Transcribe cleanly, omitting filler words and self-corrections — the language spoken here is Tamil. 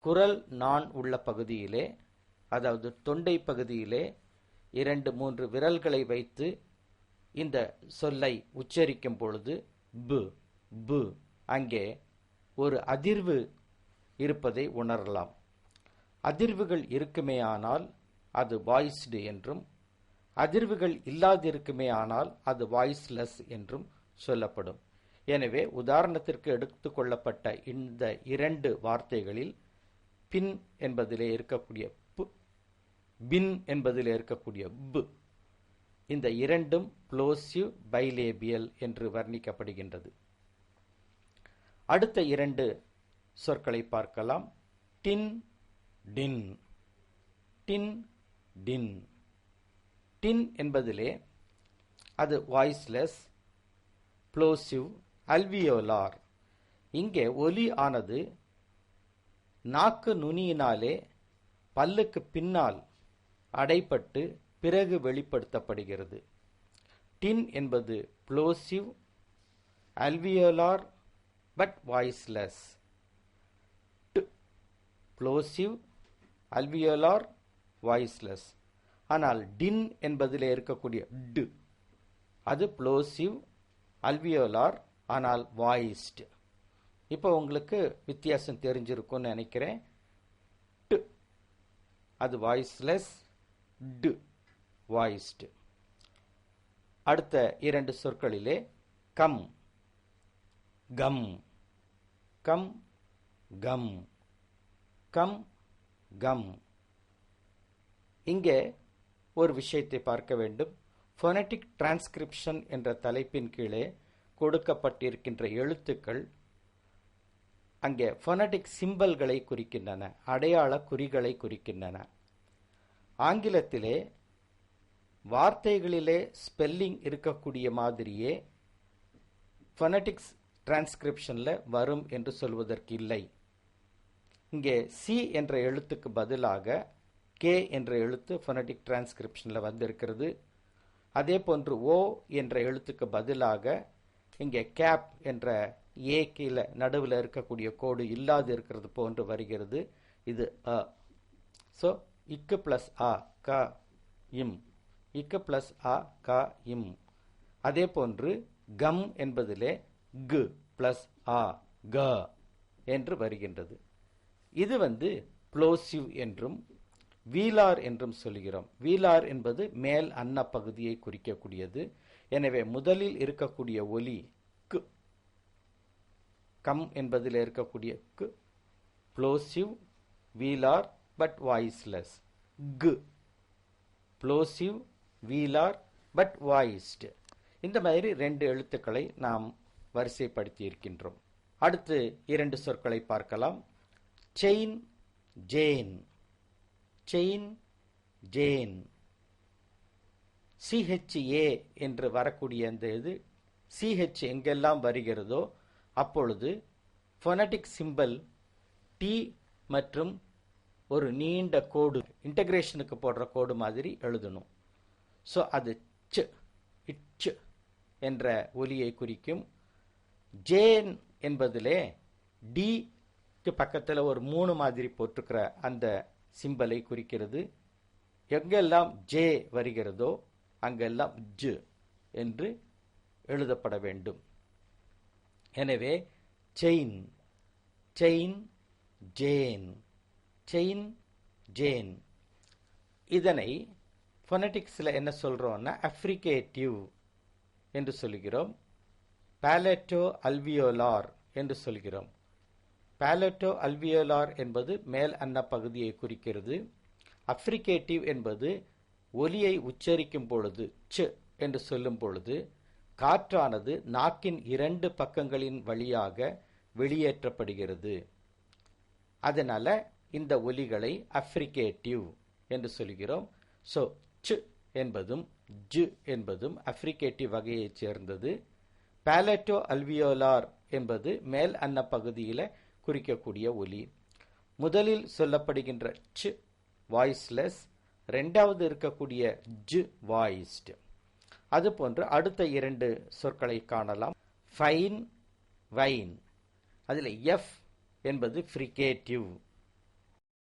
குரல் நான் உள்ள பகுதியிலே, அதாவது தொண்டை பகுதியிலே 2-3 விரல்களை வைத்து இந்த சொல்லை உச்சரிக்கும் பொழுது பு பு அங்கே ஒரு அதிர்வு இருப்பதை உணரலாம். அதிர்வுகள் இருக்குமேயானால் அது வாய்ஸ்டு என்றும், அதிர்வுகள் இல்லாதிருக்குமே ஆனால் அது வாய்ஸ்லெஸ் என்றும் சொல்லப்படும். எனவே உதாரணத்திற்கு எடுத்துக்கொள்ளப்பட்ட இந்த 2 வார்த்தைகளில் பின் என்பதிலே இருக்கக்கூடிய பு, பின் என்பதிலே இருக்கக்கூடிய பு, இந்த இரண்டும் ப்ளோசிவ் பைலேபியல் என்று வர்ணிக்கப்படுகின்றது. அடுத்த 2 சொற்களை பார்க்கலாம். டின் டின். டின் டின். டின் என்பதிலே அது வாய்ஸ்லெஸ், ப்ளோசிவ், அல்வியோலார். இங்கே ஒலி ஆனது நாக்கு நுனியினாலே பல்லுக்கு பின்னால் அடைப்பட்டு பிறகு வெளிப்படுத்தப்படுகிறது. டின் என்பது ப்ளோசிவ், அல்வியோலார் பட் வாய்ஸ்லெஸ். ப்ளோசிவ், அல்வியோலார், வாய்ஸ்லெஸ். ஆனால் டின் என்பதில் இருக்கக்கூடிய டு அது ப்ளோசிவ், அல்வியோலார், ஆனால் வாய்ஸ்டு. இப்போ உங்களுக்கு வித்தியாசம் தெரிஞ்சிருக்கும்னு நினைக்கிறேன். டு அது வாய்ஸ்லெஸ், டு வாய்ஸ்டு. அடுத்த 2 சொற்களிலே come come. Come come. Come come. இங்கே ஒரு விஷயத்தை பார்க்க வேண்டும். ஃபோனடிக் டிரான்ஸ்கிரிப்ஷன் என்ற தலைப்பின் கீழே கொடுக்கப்பட்டிருக்கின்ற எழுத்துக்கள் அங்கே ஃபோனடிக் சிம்பல்களை குறிக்கின்றன, அடையாள குறிகளை குறிக்கின்றன. ஆங்கிலத்திலே வார்த்தைகளிலே ஸ்பெல்லிங் இருக்கக்கூடிய மாதிரியே ஃபோனடிக்ஸ் டிரான்ஸ்கிரிப்ஷன்ல வரும் என்று சொல்வதற்கு இல்லை. இங்கே சி என்ற எழுத்துக்கு பதிலாக கே என்ற எழுத்து ஃபோனடிக் டிரான்ஸ்கிரிப்ஷன்ல வந்திருக்கிறது. அதே போன்று ஓ என்ற எழுத்துக்கு பதிலாக இங்கே கேப் என்ற ஏ கீழே நடுவில் இருக்கக்கூடிய கோடு இல்லாது இருக்கிறது போன்று வருகிறது. இது அ. ஸோ இக்கு பிளஸ் அ க இம், இக்கு பிளஸ் அ க இம். அதே போன்று கம் என்பதிலே கு பிளஸ் ஆ க என்று வருகின்றது. இது ப்ளோசிவ் என்றும் வீலார் என்றும் சொல்கிறோம். வீலார் என்பது மேல் அன்ன பகுதியை குறிக்கக்கூடியது. எனவே முதலில் இருக்கக்கூடிய ஒலி கு, கம் என்பதில் இருக்கக்கூடிய கு ப்ளோசிவ், வீலார் பட் வாய்ஸ்லெஸ். கு ப்ளோசிவ், வீலார் பட் வாய்ஸ்டு. இந்த மாதிரி 2 எழுத்துக்களை நாம் வரிசைப்படுத்தி இருக்கின்றோம். அடுத்து 2 சொற்களை பார்க்கலாம். Chain Jane. Chain Jane. CHA என்று வரக்கூடிய அந்த இது CH எங்கெல்லாம் வருகிறதோ அப்பொழுது ஃபோனடிக் சிம்பல் T மற்றும் ஒரு நீண்ட கோடு, இன்டகிரேஷனுக்கு போடுற கோடு மாதிரி எழுதணும். ஸோ அது ச், இச் என்ற ஒலியை குறிக்கும். ஜேன் என்பதிலே டிக்கு பக்கத்தில் ஒரு 3 மாதிரி போட்டிருக்கிற அந்த சிம்பலை குறிக்கிறது. எங்கெல்லாம் ஜே வருகிறதோ அங்கெல்லாம் ஜ என்று எழுதப்பட வேண்டும். எனவே chain, chain, Jane, chain, Jane. இதனை ஃபோனடிக்ஸில் என்ன சொல்றோம்னா அஃப்ரிகேட்டிவ் என்று சொல்கிறோம். பாலட்டோ அல்வியோலார் என்று சொல்கிறோம். பாலட்டோ அல்வியோலார் என்பது மேல் அன்ன பகுதியை குறிக்கிறது. அஃப்ரிகேட்டிவ் என்பது ஒலியை உச்சரிக்கும் பொழுது ச் என்று சொல்லும் பொழுது காற்றானது நாக்கின் 2 பக்கங்களின் வழியாக வெளியேற்றப்படுகிறது. அதனால இந்த ஒலிகளை அஃப்ரிகேட்டிவ் என்று சொல்கிறோம். ஸோ ச் என்பதும் ஜ் என்பதும் அஃப்ரிகேட்டிவ் வகையைச் சேர்ந்தது. பாலட்டோ அல்வியோலார் என்பது மேல் அன்ன பகுதியில் குறிக்கக்கூடிய ஒலி. முதலில் சொல்லப்படுகின்ற ச் வாய்ஸ்லெஸ், இரண்டாவது இருக்கக்கூடிய ஜ் வாய்ஸ்டு. அதுபோன்று அடுத்த 2 சொற்களை காணலாம். Fine, wine. அதில் எஃப் என்பது ஃப்ரிகேட்டிவ்,